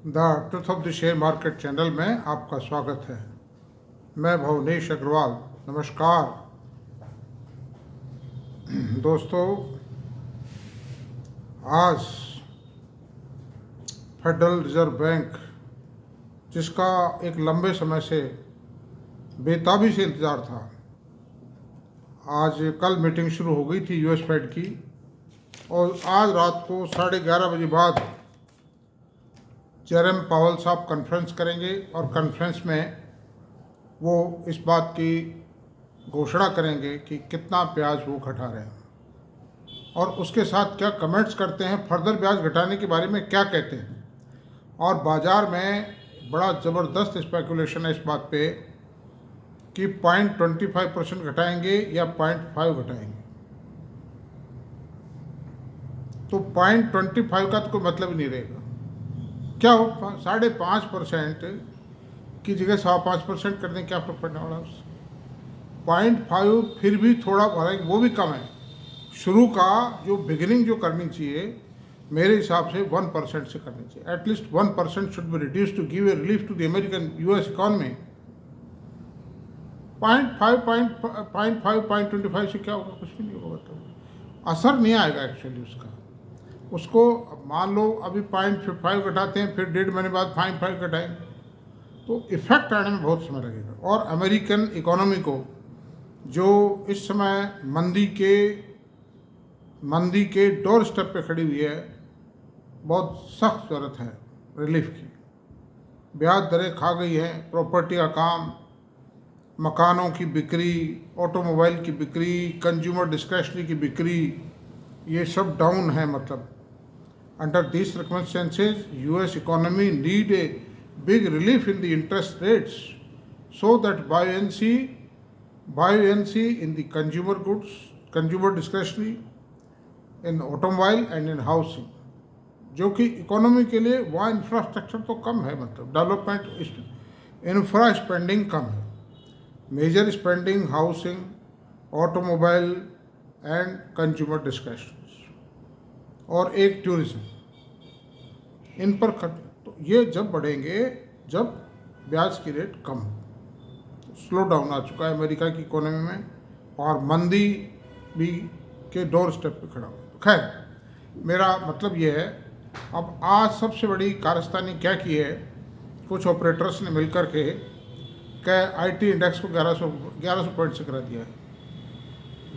The truth of the share market channel में आपका स्वागत है। मैं भुवनेश अग्रवाल। नमस्कार दोस्तों, आज फेडरल रिजर्व बैंक, जिसका एक लंबे समय से बेताबी से इंतज़ार था, आज कल मीटिंग शुरू हो गई थी यूएस फेड की, और आज रात को 11:30 बजे बाद जेरम पावल साहब कॉन्फ्रेंस करेंगे और कॉन्फ्रेंस में वो इस बात की घोषणा करेंगे कि कितना ब्याज वो घटा रहे हैं और उसके साथ क्या कमेंट्स करते हैं, फर्दर ब्याज घटाने के बारे में क्या कहते हैं। और बाज़ार में बड़ा ज़बरदस्त स्पेकुलेशन है इस बात पे कि 0.25% घटाएंगे या 0.5 घटाएंगे। तो 0.25 का तो कोई मतलब ही नहीं रहेगा। क्या हो, 5.5% की जगह 5.25% कर दें, क्या फर्क पड़ने वाला उससे। 0.5 फिर भी थोड़ा बढ़ाएंगे, वो भी कम है। शुरू का जो बिगिनिंग जो करनी चाहिए मेरे हिसाब से 1% से करनी चाहिए। At least 1% should be reduce to give a relief to the American US economy. 0.25 से क्या होगा? कुछ भी नहीं होगा। मतलब असर नहीं आएगा एक्चुअली उसको। मान लो अभी 0.5 घटाते हैं, फिर 1.5 महीने बाद 0.5 घटाएंगे, तो इफेक्ट आने में बहुत समय लगेगा। और अमेरिकन इकोनॉमी को जो इस समय मंदी के डोर स्टेप पे खड़ी हुई है, बहुत सख्त ज़रूरत है रिलीफ की। ब्याज दरें खा गई हैं, प्रॉपर्टी का काम, मकानों की बिक्री, ऑटोमोबाइल की बिक्री, कंज्यूमर डिस्क्रिशनरी की बिक्री, ये सब डाउन है। मतलब under these circumstances, US economy need a big relief in the interest rates so that buoyancy in the consumer goods, consumer discretionary, in automobile and in housing, जो कि इकोनॉमी के लिए वहाँ इंफ्रास्ट्रक्चर तो कम है, मतलब डेवलपमेंट इंफ्रा स्पेंडिंग कम है। Major spending housing, automobile and consumer discretionary और एक टूरिज्म, इन पर खर्च। तो ये जब बढ़ेंगे जब ब्याज की रेट कम हो। स्लो डाउन आ चुका है अमेरिका की इकोनॉमी में और मंदी भी के डोर स्टेप पे खड़ा हो। खैर, मेरा मतलब ये है, अब आज सबसे बड़ी कारस्तानी क्या की है, कुछ ऑपरेटर्स ने मिलकर के आईटी इंडेक्स को 1100 पॉइंट से गिरा दिया है।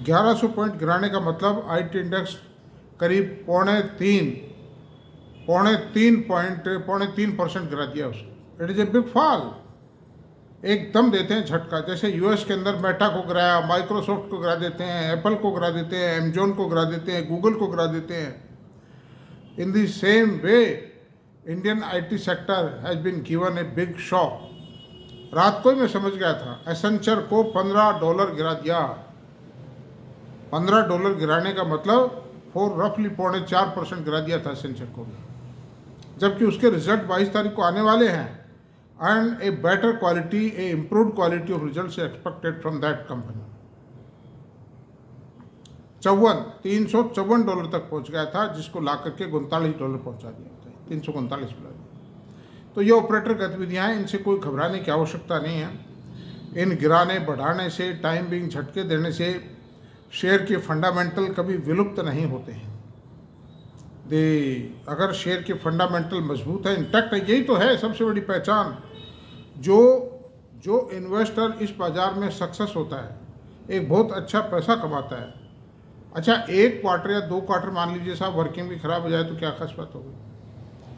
1100 पॉइंट गिराने का मतलब आईटी इंडेक्स करीब 3.3% गिरा दिया उसको। It is a big fall. एकदम देते हैं झटका, जैसे यूएस के अंदर मेटा को गिराया, माइक्रोसॉफ्ट को गिरा देते हैं, एप्पल को गिरा देते हैं, एमेजॉन को गिरा देते हैं, गूगल को गिरा देते हैं। In the same way Indian IT sector has been given a big shock. रात को ही मैं समझ गया था। एसेंचर को $15 गिरा दिया। $15 गिराने का मतलब रफली 4.5% गिरा दिया था एसेंचर को, जबकि उसके रिजल्ट 22 तारीख को आने वाले हैं। And a better quality, A improved quality of result expected from that company. $354 तक पहुंच गया था, जिसको ला करके $39 पहुंचा दिया था, 339 मिला दिया। तो ये ऑपरेटर गतिविधियां हैं, इनसे कोई घबराने की आवश्यकता नहीं है। इन गिराने बढ़ाने से, टाइम बिंग झटके देने से शेयर के फंडामेंटल कभी विलुप्त नहीं होते हैं। अगर शेयर के फंडामेंटल मजबूत है, इंटैक्ट है, यही तो है सबसे बड़ी पहचान। जो इन्वेस्टर इस बाज़ार में सक्सेस होता है, एक बहुत अच्छा पैसा कमाता है। अच्छा, 1 क्वार्टर या 2 क्वार्टर मान लीजिए साहब वर्किंग भी खराब हो जाए तो क्या खास बात हो गई।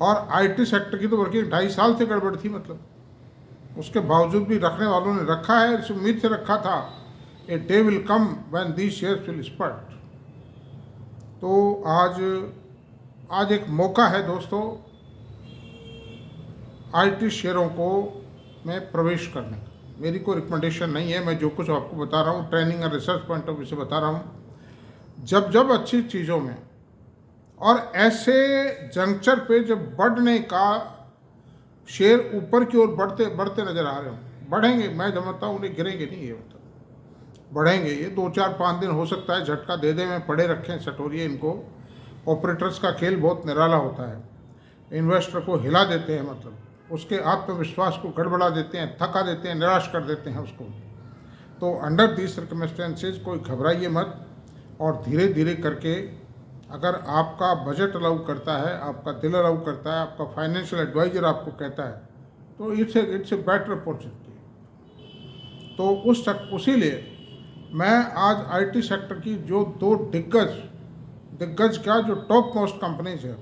और आईटी सेक्टर की तो वर्किंग 2.5 साल से गड़बड़ थी, मतलब उसके बावजूद भी रखने वालों ने रखा है, इस उम्मीद से रखा था a day will come when these shares will spot. तो आज एक मौका है दोस्तों आईटी शेयरों को में प्रवेश करने का। मेरी कोई रिकमेंडेशन नहीं है, मैं जो कुछ आपको बता रहा हूँ ट्रेनिंग और रिसर्च पॉइंट ऑफ व्यू से बता रहा हूँ। जब अच्छी चीज़ों में और ऐसे जंक्चर पे जब बढ़ने का शेयर ऊपर की ओर बढ़ते नज़र आ रहे हो, बढ़ेंगे, मैं समझता हूँ उन्हें गिरेंगे नहीं, ये मतलब बढ़ेंगे। ये 2-4-5 दिन हो सकता है झटका दे में पड़े रखें, सटोरिए इनको। ऑपरेटर्स का खेल बहुत निराला होता है। इन्वेस्टर को हिला देते हैं, मतलब उसके आत्मविश्वास को गड़बड़ा देते हैं, थका देते हैं, निराश कर देते हैं उसको। तो अंडर दीज सर्कमस्टेंसेज कोई घबराइए मत, और धीरे धीरे करके अगर आपका बजट अलाउ करता है, आपका दिल अलाउ करता है, आपका फाइनेंशियल एडवाइज़र आपको कहता है, तो इट्स ए बेटर अपॉर्चुनिटी। तो उसीलिए मैं आज आईटी सेक्टर की जो दो दिग्गज का जो टॉप मोस्ट कंपनीज है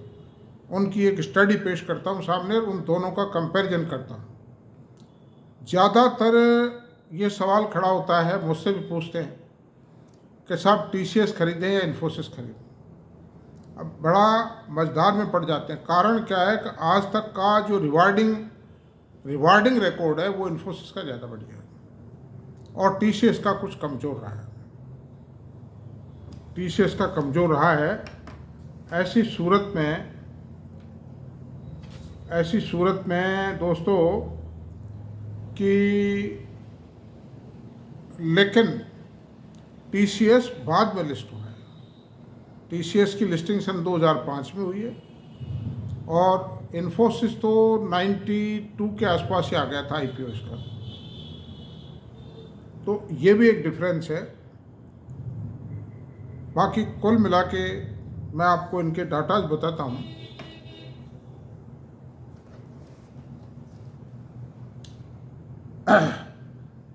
उनकी एक स्टडी पेश करता हूँ सामने, उन दोनों का कंपैरिजन करता हूँ। ज़्यादातर ये सवाल खड़ा होता है, मुझसे भी पूछते हैं कि साहब TCS खरीदें या इन्फोसिस खरीदें। अब बड़ा मझधार में पड़ जाते हैं। कारण क्या है कि आज तक का जो रिवार्डिंग रिकॉर्ड है वो इन्फोसिस का ज़्यादा बढ़िया है और TCS का कुछ कमज़ोर रहा है। TCS का कमज़ोर रहा है। ऐसी सूरत में दोस्तों कि लेकिन TCS बाद में लिस्ट हुआ है। TCS की लिस्टिंग सन 2005 में हुई है और इन्फोसिस तो 92 के आसपास ही आ गया था IPO इसका। तो ये भी एक डिफरेंस है। बाकी कुल मिला के मैं आपको इनके डाटाज बताता हूँ।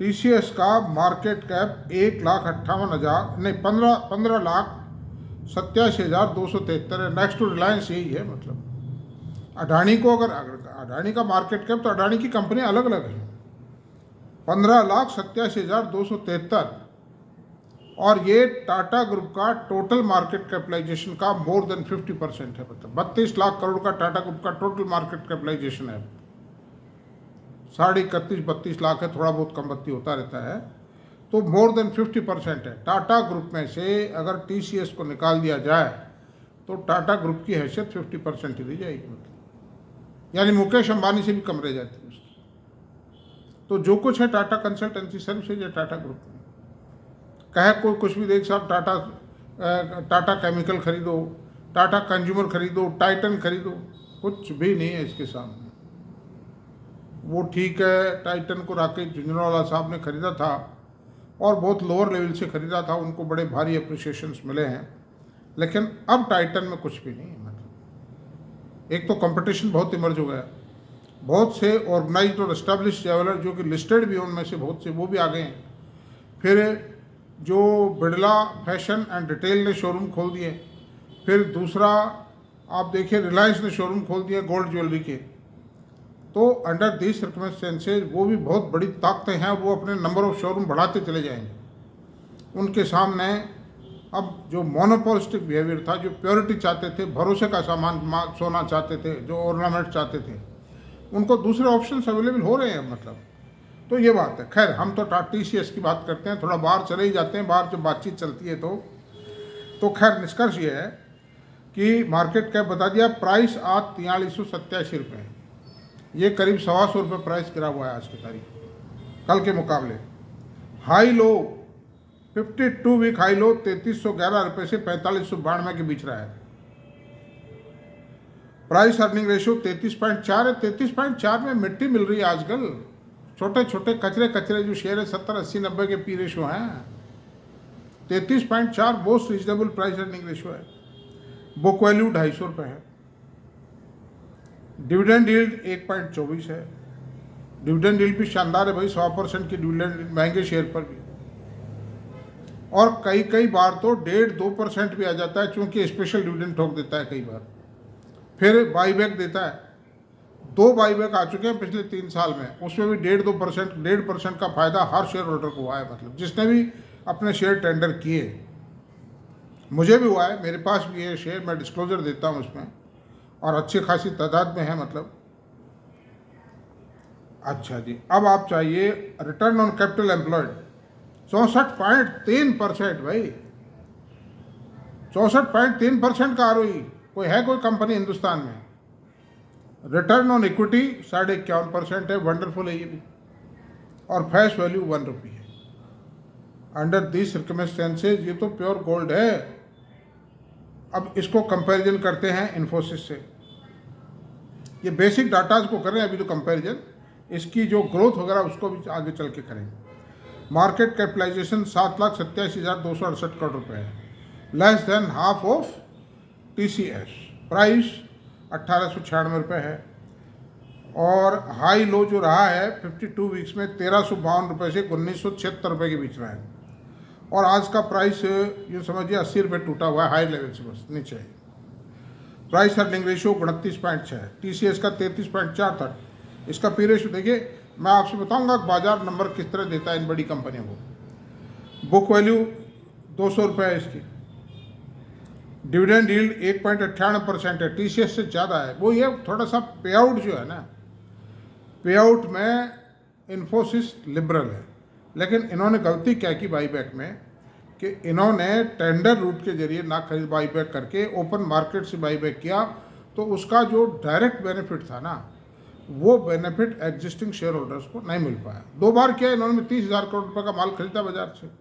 TCS का मार्केट कैप 1,58,000 नहीं 15,87,273 है। नेक्स्ट टू रिलायंस यही है। मतलब अडानी को अगर अडानी का मार्केट कैप, तो अडानी की कंपनी अलग अलग है। 15,87,273 और ये टाटा ग्रुप का टोटल मार्केट कैपिटलाइजेशन का मोर देन 50% है। मतलब 32 लाख करोड़ का टाटा ग्रुप का टोटल मार्केट कैपिटलाइजेशन है। 31-32 लाख है, थोड़ा बहुत कम बत्ती होता रहता है। तो मोर देन 50% है। टाटा ग्रुप में से अगर TCS को निकाल दिया जाए तो टाटा ग्रुप की हैसियत 50% ही रह जाएगी। मतलब यानी मुकेश अंबानी से भी कम रह जाती है उसकी। तो जो कुछ है टाटा कंसल्टेंसी सर्विसेज है टाटा ग्रुप में। कहे कोई कुछ भी देख साहब, टाटा केमिकल खरीदो, टाटा कंज्यूमर खरीदो, टाइटन खरीदो, कुछ भी नहीं है इसके सामने। वो ठीक है, टाइटन को राकेश झुंझुनवाला साहब ने खरीदा था और बहुत लोअर लेवल से खरीदा था, उनको बड़े भारी अप्रिसिएशंस मिले हैं, लेकिन अब टाइटन में कुछ भी नहीं है। मतलब एक तो कंपटीशन बहुत इमर्ज हो गया, बहुत से ऑर्गेनाइज्ड और एस्टेब्लिश जेवलर जो कि लिस्टेड भी उनमें से बहुत से वो भी आ गए हैं। फिर जो बिरला फैशन एंड रिटेल ने शोरूम खोल दिए। फिर दूसरा आप देखिए रिलायंस ने शोरूम खोल दिया गोल्ड ज्वेलरी के। तो अंडर दीज सर्कमस्टेंसेज वो भी बहुत बड़ी ताकतें हैं, वो अपने नंबर ऑफ शोरूम बढ़ाते चले जाएंगे। उनके सामने अब जो मोनोपोलिस्टिक बिहेवियर था, जो प्योरिटी चाहते थे, भरोसे का सामान सोना चाहते थे, जो ऑर्नामेंट चाहते थे, उनको दूसरे ऑप्शंस अवेलेबल हो रहे हैं। मतलब तो ये बात है। खैर हम तो TCS की बात करते हैं, थोड़ा बाहर चले ही जाते हैं, बाहर जो बातचीत चलती है। तो खैर निष्कर्ष ये है कि मार्केट कैप बता दिया, प्राइस आज 4387 रुपये, ये करीब 125 रुपये प्राइस गिरा हुआ है आज की तारीख कल के मुकाबले। High low 52 week high low 3311 रुपये से 4592 के बीच रहा है। प्राइस अर्निंग रेशियो 33.4 है। 33.4 में मिट्टी मिल रही है आजकल। छोटे छोटे कचरे जो शेयर है 70, 80, 90 के P रेशियो हैं। 33.4 most reasonable price earning ratio है। बुक वैल्यू 250 रुपये है। डिविडेंड यील्ड 1.24 है। डिविडेंड यील्ड भी शानदार है भाई, 100% की डिविडेंड महंगे शेयर पर भी। और कई बार तो 1.5-2% भी आ जाता है, चूंकि स्पेशल डिविडेंड ठोक देता है कई बार। फिर बाईबैक देता है। 2 बाईबैक आ चुके हैं पिछले 3 साल में, उसमें भी 1.5% का फायदा हर शेयर होल्डर को हुआ है। मतलब जिसने भी अपने शेयर टेंडर किए, मुझे भी हुआ है, मेरे पास भी है शेयर, मैं डिस्क्लोजर देता हूँ उसमें, और अच्छी खासी तादाद में है। मतलब अच्छा जी, अब आप चाहिए रिटर्न ऑन कैपिटल एम्प्लॉयड 64.3% भाई, 64.3% का ROE कोई है कोई कंपनी हिंदुस्तान में। रिटर्न ऑन इक्विटी 51.5% है, वंडरफुल है ये भी। और फेस वैल्यू 1 रुपी है। अंडर दीज सर्कमस्टेंसेज ये तो प्योर गोल्ड है। अब इसको कंपैरिजन करते हैं इन्फोसिस से। ये बेसिक डाटाज को करें अभी तो कंपैरिजन, इसकी जो ग्रोथ वगैरह उसको भी आगे चल के करेंगे। मार्केट कैपिटलाइजेशन 7,87,268 करोड़ रुपए है, less than half of TCS। Price 1896 रुपये है, और हाई लो जो रहा है 52 वीक्स में 1352 रुपये से 1976 रुपये के बीच रहा है, और आज का प्राइस यूँ समझिए 80 रुपये टूटा हुआ है हाई लेवल से, बस नीचे है। प्राइस अर्निंग रेशियो 29.6 है, TCS का 33.4 था। इसका पी रेशियो देखिए, मैं आपसे बताऊंगा कि बाजार नंबर किस तरह देता है इन बड़ी कंपनियों को। बुक वैल्यू 200 रुपये है इसकी। डिविडेंड यील्ड 1.98% है, TCS से ज़्यादा है। वो ये थोड़ा सा पे आउट जो है ना, पे आउट में इन्फोसिस लिबरल है, लेकिन इन्होंने गलती क्या की बाईबैक में कि इन्होंने टेंडर रूट के जरिए ना खरीद बाईबैक करके ओपन मार्केट से बाईबैक किया, तो उसका जो डायरेक्ट बेनिफिट था ना, वो बेनिफिट एग्जिस्टिंग शेयर होल्डर्स को नहीं मिल पाया। 2 बार किया इन्होंने, 30,000 करोड़ रुपये का माल खरीदा बाजार से, तो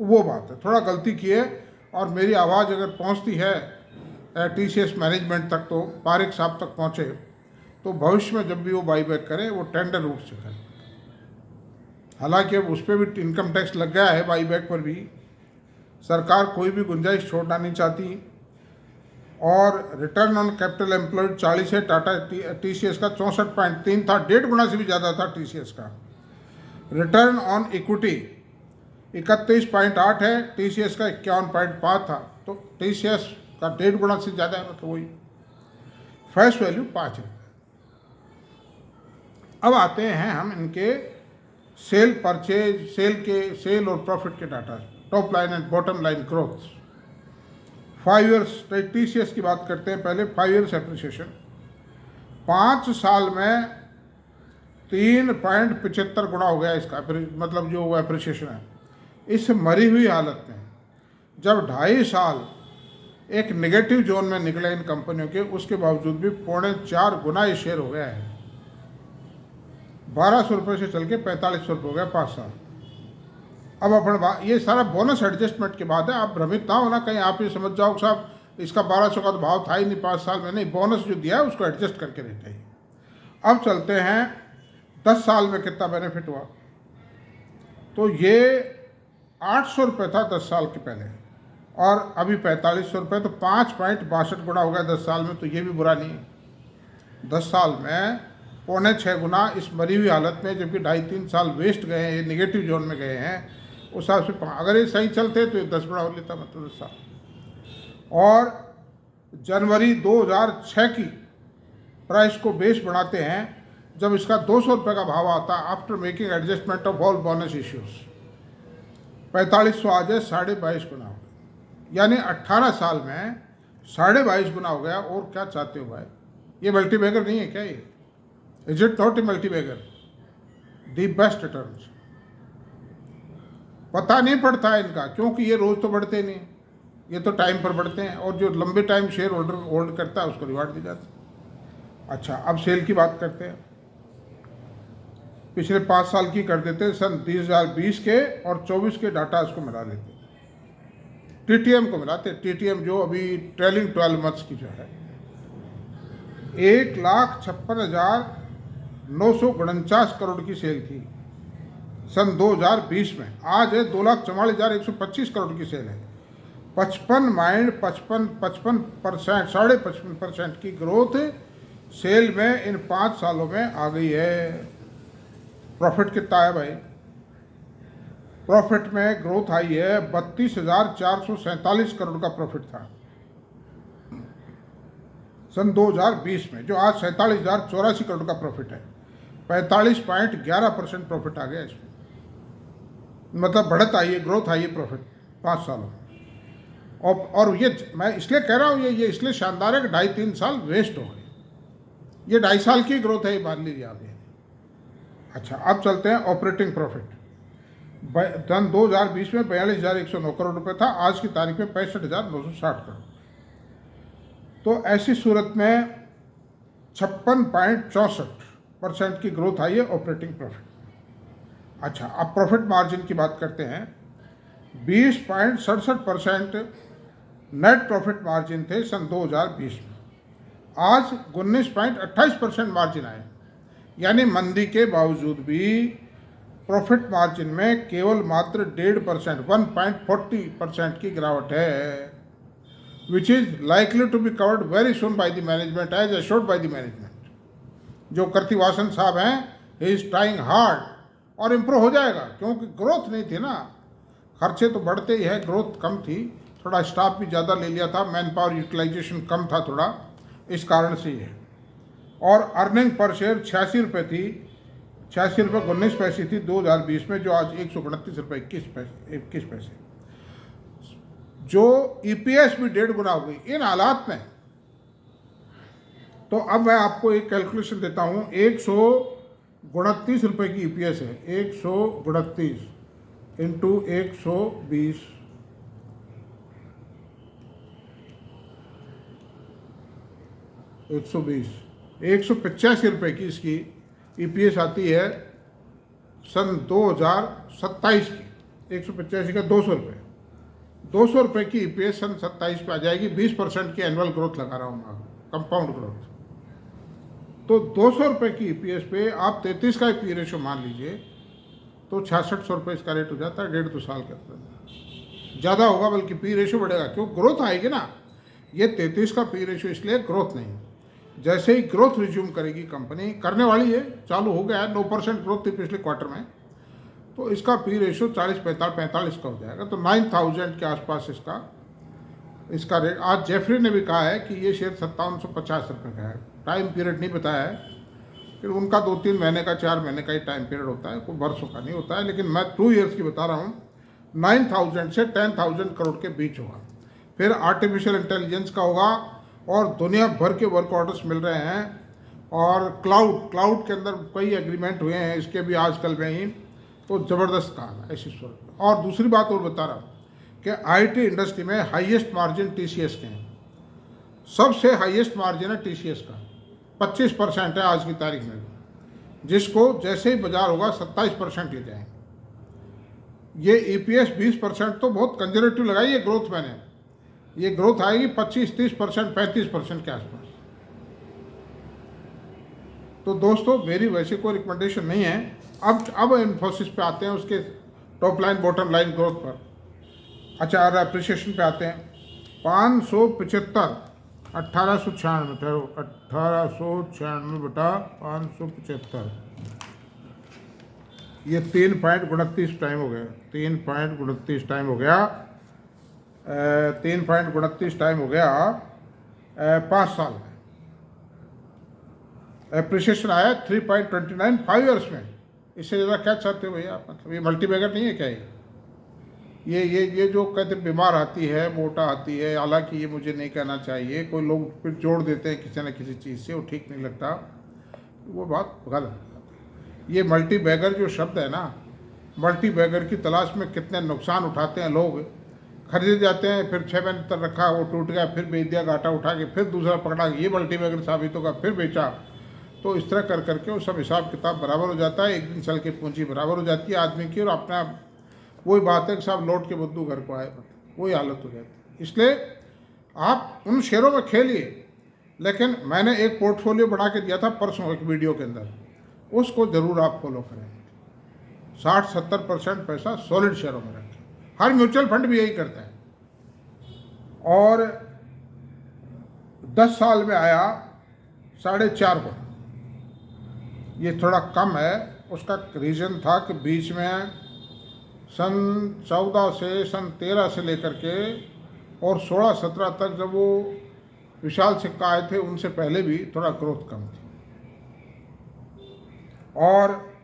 वो बात है, थोड़ा गलती की है। और मेरी आवाज़ अगर पहुंचती है TCS मैनेजमेंट तक, तो पारिक साहब तक पहुंचे, तो भविष्य में जब भी वो बाईबैक करें वो टेंडर रूट से करें। हालांकि अब उस पर भी इनकम टैक्स लग गया है, बाईबैक पर भी सरकार कोई भी गुंजाइश छोड़ना नहीं चाहती। और रिटर्न ऑन कैपिटल एम्प्लॉयड 40 है, TCS का 64.3 था, 1.5 गुना से भी ज़्यादा था TCS का। रिटर्न ऑन इक्विटी 31.8 है, TCS का 51.5 था, तो TCS का 1.5 गुना से ज़्यादा है, मतलब वही। फेस वैल्यू 5 है। अब आते हैं हम इनके सेल परचेज, सेल और प्रॉफिट के data, top line and bottom line growth. 5 years TCS की बात करते हैं पहले। 5 ईयर्स एप्रिसिएशन 5 साल में 3.75 गुना हो गया इसका, मतलब जो एप्रिसिएशन है। इस मरी हुई हालत में जब 2.5 साल एक नेगेटिव जोन में निकले इन कंपनियों के, उसके बावजूद भी 3.25 गुना ये शेयर हो गया है। 1200 रुपये से चल के 4500 रुपये हो गया 5 साल। अब अपन ये सारा बोनस एडजस्टमेंट के बाद है, आप भ्रमित ना होना कहीं आप ये समझ जाओ साहब इसका 1200 का तो भाव था ही नहीं 5 साल में। नहीं, बोनस जो दिया है उसको एडजस्ट करके देते हैं। अब चलते हैं 10 साल में कितना बेनिफिट हुआ, तो ये 800 रुपये था 10 साल के पहले, और अभी 4500 रुपये, तो 5.62 गुना हो गया 10 साल में। तो ये भी बुरा नहीं है। 10 साल में 6.25 गुना इस मरी हुई हालत में, जबकि 2.5-3 साल वेस्ट गए हैं, ये निगेटिव जोन में गए हैं, उस हिसाब से अगर ये सही चलते तो ये 10 गुना हो लेता, मतलब 10 साल। और जनवरी 2006 की प्राइस को बेस बढ़ाते हैं, जब इसका 200 रुपये का भाव आता, after making adjustment of all bonus issues, 4500 आ जाए, 22.5 गुना हो गया, यानी 18 साल में 22.5 गुना हो गया। और क्या चाहते हो भाई, ये मल्टीबैगर नहीं है क्या? ये is it not a multibagger? The best returns. पता नहीं पड़ता है इनका, क्योंकि ये रोज तो बढ़ते नहीं, ये तो टाइम पर बढ़ते हैं, और जो लंबे टाइम शेयर होल्डर होल्ड करता है उसको रिवार्ड दी जाती है। अच्छा, अब सेल की बात करते हैं। पिछले 5 साल की कर देते हैं, सन 2020 के और 24 के डाटा इसको मिला लेते हैं, TTM को मिलाते हैं। TTM जो अभी ट्रेलिंग 12 मंथ्स की जो है, 1,56,949 करोड़ की सेल थी सन 2020 में। आज है 2,44,125 करोड़ की सेल है। 55% 55% की ग्रोथ सेल में इन 5 सालों में आ गई है। प्रॉफिट कितना है भाई? प्रॉफिट में ग्रोथ आई है, 32,447 करोड़ का प्रॉफिट था सन 2020 में, जो आज 47,084 करोड़ का प्रॉफिट है। 45.11% प्रॉफिट आ गया इसमें, मतलब बढ़त आई है, ग्रोथ आई है प्रॉफिट 5 सालों में। और ये मैं इसलिए कह रहा हूँ, ये इसलिए शानदार है कि 2.5-3 साल वेस्ट हो गए। ये 2.5 साल की ग्रोथ है, ये मान लीजिए आप। अच्छा, अब चलते हैं ऑपरेटिंग प्रॉफिट। सन 2020 में 42,109 करोड़ रुपए था, आज की तारीख में 65,960 करोड़। तो ऐसी सूरत में 56.64% की ग्रोथ आई है ऑपरेटिंग प्रॉफिट। अच्छा, अब प्रॉफिट मार्जिन की बात करते हैं। 20.67% नेट प्रॉफिट मार्जिन थे सन 2020 में, आज 19.28% मार्जिन आए, यानी मंदी के बावजूद भी प्रॉफिट मार्जिन में केवल मात्र 1.5% 1.40% की गिरावट है, which is likely to be covered very soon by the management as assured by the management. जो कृतिवासन साहब हैं, ही इज ट्राइंग हार्ड, और इम्प्रूव हो जाएगा, क्योंकि ग्रोथ नहीं थी ना, खर्चे तो बढ़ते ही है, ग्रोथ कम थी, थोड़ा स्टाफ भी ज़्यादा ले लिया था, मैन पावर यूटिलाइजेशन कम था थोड़ा, इस कारण से ही है। और अर्निंग पर शेयर 86 रुपये थी, 86 रुपये 19 पैसे थी 2020 में, जो आज 129 रुपये 21 पैसे, जो ईपीएस भी 1.5 गुना हो गई इन हालात में। तो अब मैं आपको एक कैलकुलेशन देता हूँ, 129 रुपये की ईपीएस है, 129 इंटू 120, 185 रुपये की इसकी ईपीएस आती है सन 2027 की। 185 का 200 रुपये, 200 रुपये की ईपीएस सन 27 पे आ जाएगी। 20% की एनुअल ग्रोथ लगा रहा हूँ मैं, कंपाउंड ग्रोथ। तो 200 रुपये की ईपीएस पे आप 33 का पी रेशो मान लीजिए, तो 6600 रुपये इसका रेट हो जाता है 1.5-2 साल के अंदर। ज़्यादा होगा, बल्कि पी रेशो बढ़ेगा, क्यों? ग्रोथ आएगी ना। ये 33 का पी रेशो इसलिए ग्रोथ नहीं, जैसे ही ग्रोथ रिज्यूम करेगी कंपनी, करने वाली है, चालू हो गया है, 9% ग्रोथ थी पिछले क्वार्टर में, तो इसका पी रेशो 40-45 का हो जाएगा। तो 9000 के आसपास इसका रेट। आज जेफरी ने भी कहा है कि ये शेयर 5750 रुपये का है। टाइम पीरियड नहीं बताया है, फिर उनका 2-3 महीने का 4 महीने का ही टाइम पीरियड होता है, कोई वर्षों का नहीं होता है, लेकिन मैं 2 ईयर्स की बता रहा हूँ। 9000 से 10,000 करोड़ के बीच होगा। फिर आर्टिफिशियल इंटेलिजेंस का होगा, और दुनिया भर के वर्क ऑर्डर्स मिल रहे हैं, और क्लाउड के अंदर कई एग्रीमेंट हुए हैं इसके भी आजकल में ही। तो ज़बरदस्त काम है ऐसी सूरत। और दूसरी बात और बता रहा हूँ कि आईटी इंडस्ट्री में हाईएस्ट मार्जिन टीसीएस के हैं, सबसे हाईएस्ट मार्जिन है टीसीएस का, 25% है आज की तारीख में, जिसको जैसे ही बाजार होगा 27% ले जाएंगे। ये ईपीएस 20% तो बहुत कंजर्वेटिव लगाई है ग्रोथ। मैंने ये ग्रोथ आएगी 25-30%, 35% के आसपास। तो दोस्तों, मेरी वैसे कोई रिकमेंडेशन नहीं है। अब इन्फोसिस पे आते हैं, उसके top line bottom line growth पर। अच्छा, और अप्रिसिएशन पे आते हैं। 575, 1896 बटा 575, ये 3.29 टाइम हो गया, 3.29 टाइम हो गया, 3.29 टाइम हो गया 5 साल में। एप्रिसिएशन आया 3.29 5 ईयर्स में। इससे ज़्यादा क्या चाहते हो भैया? मतलब ये मल्टीबैगर नहीं है क्या? ये जो कहते बीमार आती है, मोटा आती है, हालांकि ये मुझे नहीं कहना चाहिए, कोई लोग फिर जोड़ देते हैं किसी न किसी चीज़ से, वो ठीक नहीं लगता, वो बात गलत। ये मल्टीबैगर जो शब्द है ना, मल्टीबैगर की तलाश में कितने नुकसान उठाते हैं लोग। खरीदे जाते हैं, फिर 6 महीने तक रखा, वो टूट गया, फिर बेच दिया घाटा उठा के, फिर दूसरा पकड़ा, ये मल्टीबैगर साबित होगा, फिर बेचा। तो इस तरह कर करके वो सब हिसाब किताब बराबर हो जाता है, एक दिन चल के पूंजी बराबर हो जाती है आदमी की, और अपना वही बात है कि साहब लौट के बुद्धू घर को आए, वही हालत हो जाती है। इसलिए आप उन शेयरों में खेलिए, लेकिन मैंने एक पोर्टफोलियो बना के दिया था परसों एक वीडियो के अंदर, उसको ज़रूर आप फॉलो करें। 60-70% पैसा सॉलिड शेयरों में रखें। हर म्यूचुअल फंड भी यही करता है। और 10 साल में आया 4.5 गुना, ये थोड़ा कम है। उसका रीज़न था कि बीच में सन 14 से सन 13 से लेकर के और 16-17 तक जब वो विशाल सिक्का आए थे, उनसे पहले भी थोड़ा ग्रोथ कम थी। और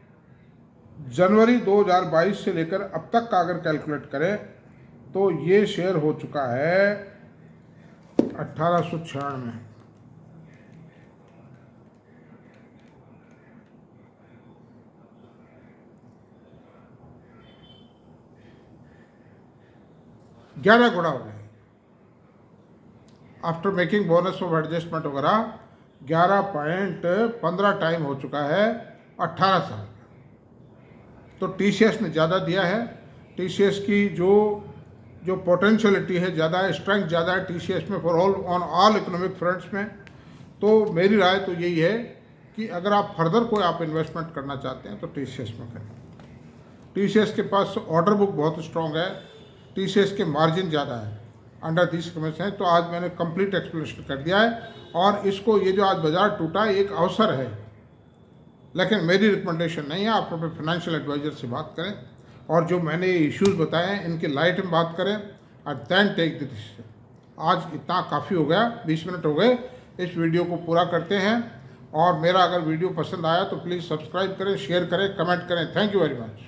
जनवरी 2022 से लेकर अब तक का अगर कैलकुलेट करें तो ये शेयर हो चुका है 1896। ग्यारह गुना हो गए after making bonus of adjustment वगैरह। 11.15 टाइम हो चुका है 18 साल। तो टीसीएस ने ज़्यादा दिया है। टीसीएस की जो पोटेंशियलिटी है ज़्यादा है, स्ट्रेंथ ज़्यादा है टीसीएस में for all on all economic fronts में। तो मेरी राय तो यही है कि अगर आप फर्दर कोई आप इन्वेस्टमेंट करना चाहते हैं तो TCS में करें। TCS के पास ऑर्डर बुक बहुत स्ट्रॉन्ग है, TCS के मार्जिन ज़्यादा है अंडर दिस कंडीशन है। तो आज मैंने कंप्लीट एक्सप्लेनेशन कर दिया है, और इसको ये जो आज बाजार टूटा एक अवसर है, लेकिन मेरी रिकमेंडेशन नहीं है। आप अपने फाइनेंशियल एडवाइज़र से बात करें और जो मैंने इश्यूज़ बताए हैं इनके लाइट में बात करें और देन टेक द डिसीजन। आज इतना काफ़ी हो गया, 20 मिनट हो गए, इस वीडियो को पूरा करते हैं। और मेरा अगर वीडियो पसंद आया तो प्लीज़ सब्सक्राइब करें, शेयर करें, कमेंट करें। Thank you very much.